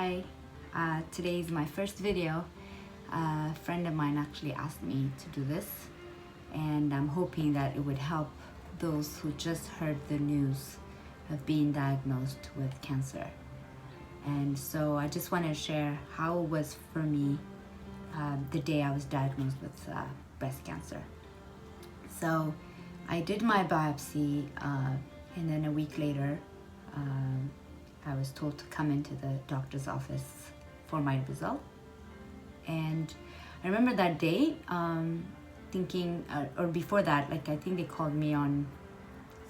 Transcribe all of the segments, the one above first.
Hi, today is my first video. A friend of mine actually asked me to do this, and I'm hoping that it would help those who just heard the news of being diagnosed with cancer. And so I just want to share how it was for me the day I was diagnosed with breast cancer. So I did my biopsy, and then a week later, I was told to come into the doctor's office for my result. And I remember that day thinking, or before that, like I think they called me on,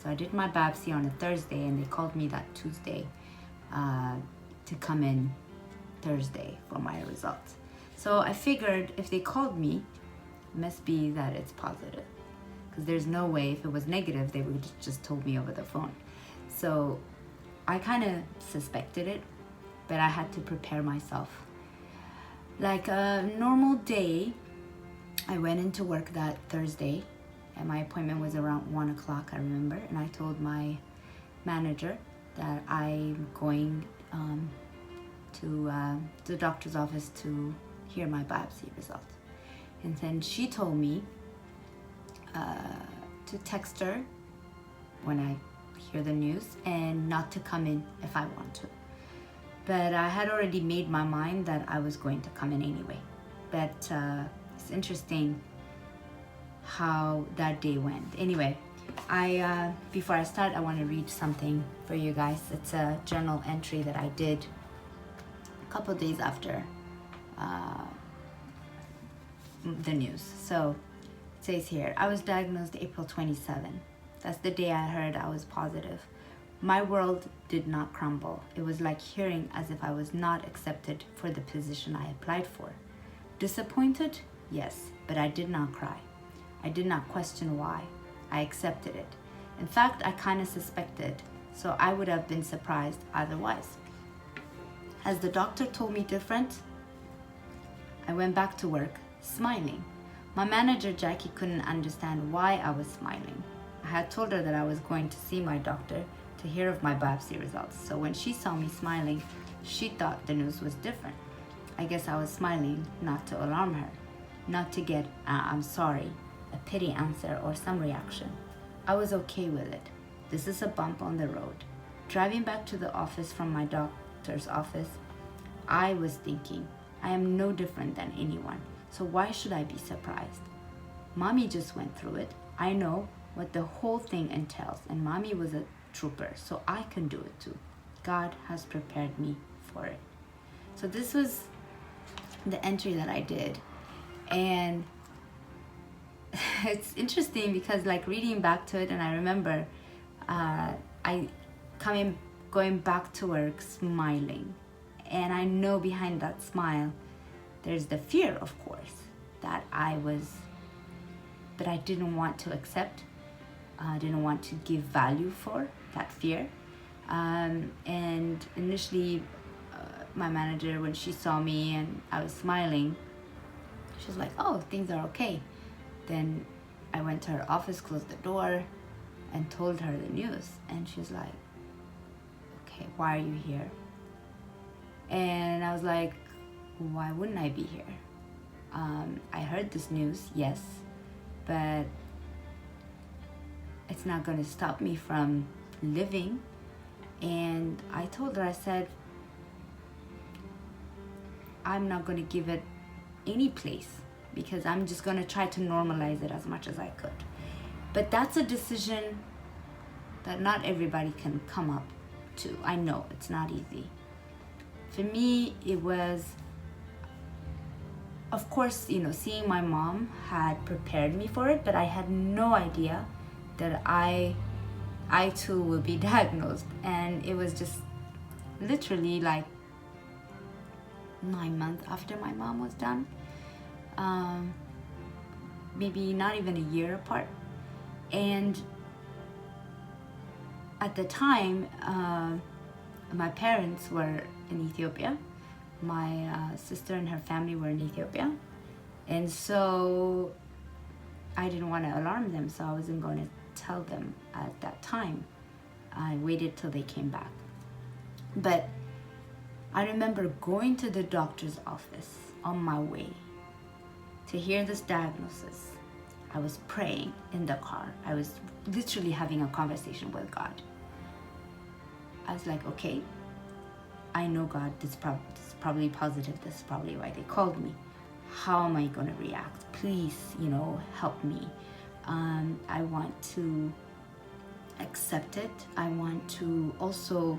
so I did my biopsy on a Thursday and they called me that Tuesday to come in Thursday for my results. So I figured if they called me, it must be that it's positive, because there's no way if it was negative, they would just told me over the phone. So I kind of suspected it, but I had to prepare myself. Like a normal day, I went into work that Thursday, and my appointment was around 1 o'clock, I remember, and I told my manager that I'm going to the doctor's office to hear my biopsy results. And then she told me to text her when I hear the news and not to come in if I want to. But I had already made my mind that I was going to come in anyway. But it's interesting how that day went. Anyway, before I start, I want to read something for you guys. It's a journal entry that I did a couple of days after the news. So it says here, I was diagnosed April 27. That's the day I heard I was positive. My world did not crumble. It was like hearing as if I was not accepted for the position I applied for. Disappointed? Yes, but I did not cry. I did not question why. I accepted it. In fact, I kind of suspected, so I would have been surprised otherwise. As the doctor told me different, I went back to work, smiling. My manager, Jackie, couldn't understand why I was smiling. I had told her that I was going to see my doctor to hear of my biopsy results. So when she saw me smiling, she thought the news was different. I guess I was smiling not to alarm her, not to get I'm sorry, a pity answer or some reaction. I was okay with it. This is a bump on the road. Driving back to the office from my doctor's office, I was thinking, I am no different than anyone, so why should I be surprised? Mommy just went through it. I know what the whole thing entails, and Mommy was a trooper, so I can do it too. God has prepared me for it. So this was the entry that I did, and it's interesting because like reading back to it, and I remember going back to work smiling, and I know behind that smile there's the fear, of course, that but I didn't want to accept. I didn't want to give value for that fear. And initially, my manager, when she saw me and I was smiling, she was like, oh, things are okay. Then I went to her office, closed the door, and told her the news. And she's like, okay, why are you here? And I was like, why wouldn't I be here? I heard this news, yes, but it's not going to stop me from living. And I told her, I said, I'm not going to give it any place because I'm just going to try to normalize it as much as I could. But that's a decision that not everybody can come up to. I know it's not easy. For me, it was, of course, seeing my mom had prepared me for it, but I had no idea that I too will be diagnosed. And it was just literally like 9 months after my mom was done, maybe not even a year apart. And at the time, my parents were in Ethiopia. My sister and her family were in Ethiopia. And so I didn't want to alarm them, so I wasn't going to tell them at that time. I waited till they came back. But I remember going to the doctor's office on my way to hear this diagnosis. I was praying in the car. I was literally having a conversation with God. I was like, okay, I know God, this is probably positive. This is probably why they called me. How am I going to react? Please, help me. I want to accept it. I want to also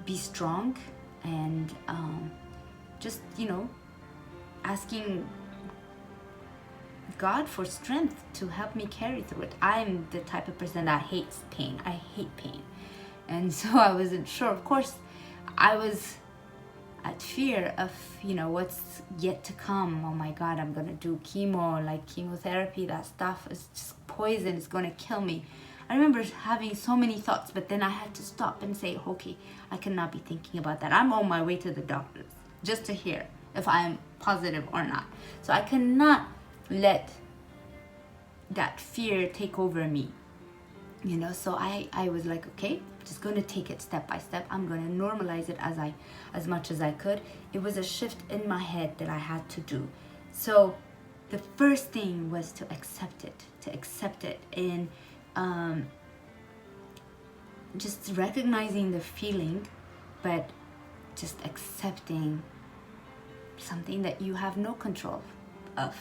be strong and just, asking God for strength to help me carry through it. I'm the type of person that hates pain. I hate pain. And so I wasn't sure. Of course, I was at fear of, what's yet to come. Oh my God, I'm going to do chemo, like chemotherapy. That stuff is just poison. It's going to kill me. I remember having so many thoughts, but then I had to stop and say, okay, I cannot be thinking about that. I'm on my way to the doctors just to hear if I'm positive or not. So I cannot let that fear take over me. So I was like, okay, I'm just going to take it step by step. I'm going to normalize it as much as I could. It was a shift in my head that I had to do. So the first thing was to accept it, and just recognizing the feeling, but just accepting something that you have no control of.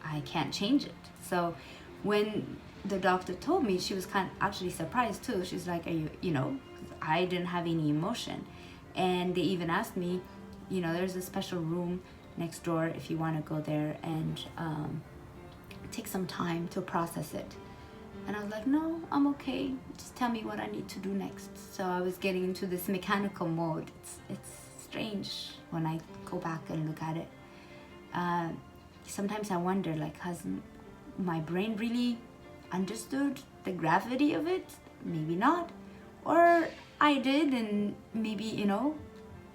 I can't change it. So when the doctor told me, she was actually surprised too. She's like, are you, I didn't have any emotion. And they even asked me, there's a special room next door if you want to go there and take some time to process it. And I was like, no, I'm okay. Just tell me what I need to do next. So I was getting into this mechanical mode. It's strange when I go back and look at it. Sometimes I wonder, has my brain really understood the gravity of it? Maybe not. Or I did and maybe,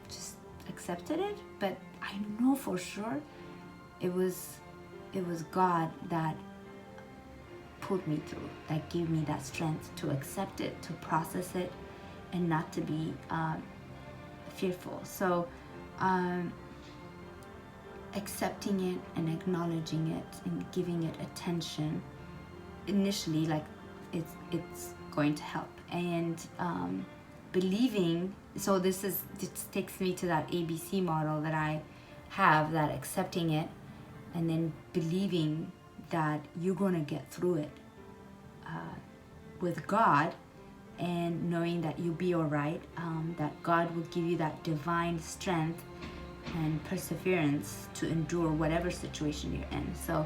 just accepted it. But I know for sure it was God that put me through, that gave me that strength to accept it, to process it, and not to be fearful. So accepting it and acknowledging it and giving it attention initially, it's going to help. And believing, so this takes me to that ABC model that I have, that accepting it and then believing that you're going to get through it with God, and knowing that you'll be all right, that God will give you that divine strength and perseverance to endure whatever situation you're in. So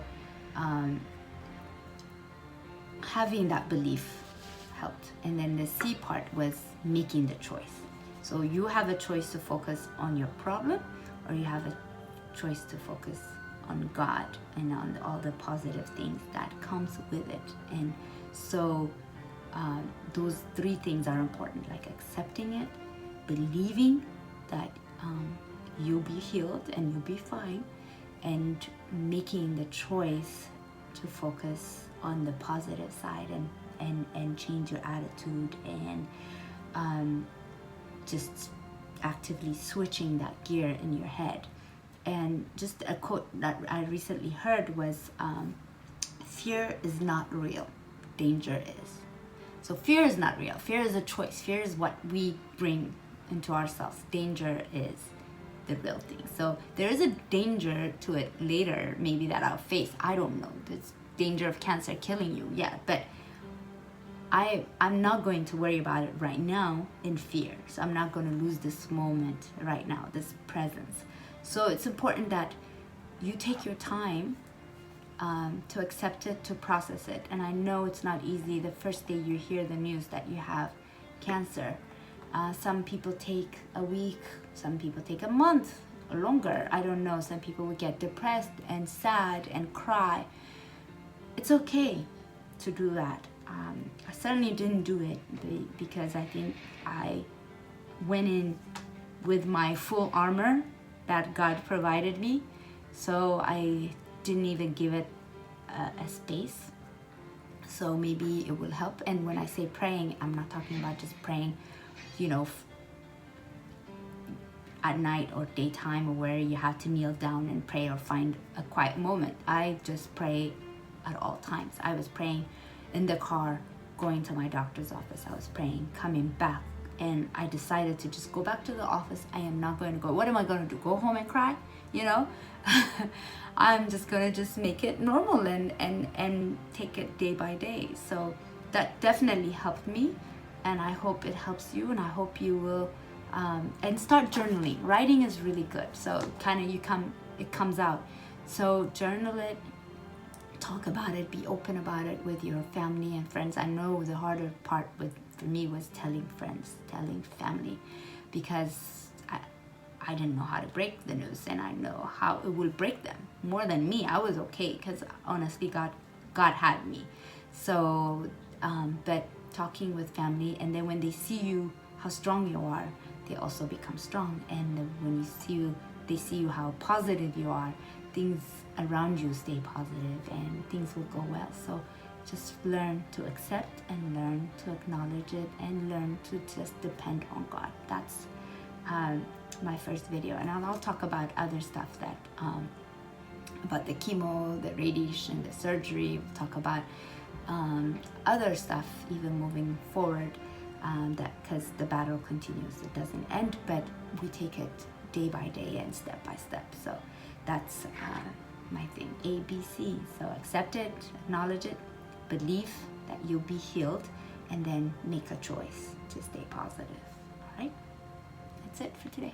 having that belief helped. And then the C part was making the choice. So you have a choice to focus on your problem, or you have a choice to focus on God and on all the positive things that comes with it. And so those three things are important, like accepting it, believing that you'll be healed and you'll be fine, and making the choice to focus on the positive side and change your attitude, and just actively switching that gear in your head. And just a quote that I recently heard was, fear is not real, danger is. So fear is not real. Fear is a choice. Fear is what we bring into ourselves. Danger is the real thing. So there is a danger to it later, maybe, that I'll face. I don't know. There's danger of cancer killing you, yeah. But I'm not going to worry about it right now in fear. So I'm not going to lose this moment right now, this presence. So it's important that you take your time to accept it, to process it. And I know it's not easy the first day you hear the news that you have cancer. Some people take a week, some people take a month or longer. I don't know. Some people will get depressed and sad and cry. It's okay to do that. I certainly didn't do it because I think I went in with my full armor that God provided me. So I didn't even give it a space. So maybe it will help. And when I say praying, I'm not talking about just praying at night or daytime, or where you have to kneel down and pray or find a quiet moment. I just pray at all times. I was praying in the car going to my doctor's office. I was praying coming back, and I decided to just go back to the office. I am not going to go. What am I going to do? Go home and cry? I'm just going to just make it normal and take it day by day. So that definitely helped me, and I hope it helps you, and I hope you will and start journaling. Writing is really good, so kind of it comes out. So journal it, talk about it, be open about it with your family and friends. I know the harder part for me was telling friends, telling family, because I didn't know how to break the news, and I know how it will break them more than me. I was okay, because honestly God had me. So but talking with family, and then when they see you how strong you are, they also become strong. And when they see you how positive you are, things around you stay positive, and things will go well. So just learn to accept, and learn to acknowledge it, and learn to just depend on God. That's my first video, and I'll talk about other stuff that about the chemo, the radiation, the surgery. We'll talk about other stuff even moving forward, that because the battle continues, it doesn't end, but we take it day by day and step by step. So that's my thing, ABC. So accept it, acknowledge it, believe that you'll be healed, and then make a choice to stay positive. All right, that's it for today.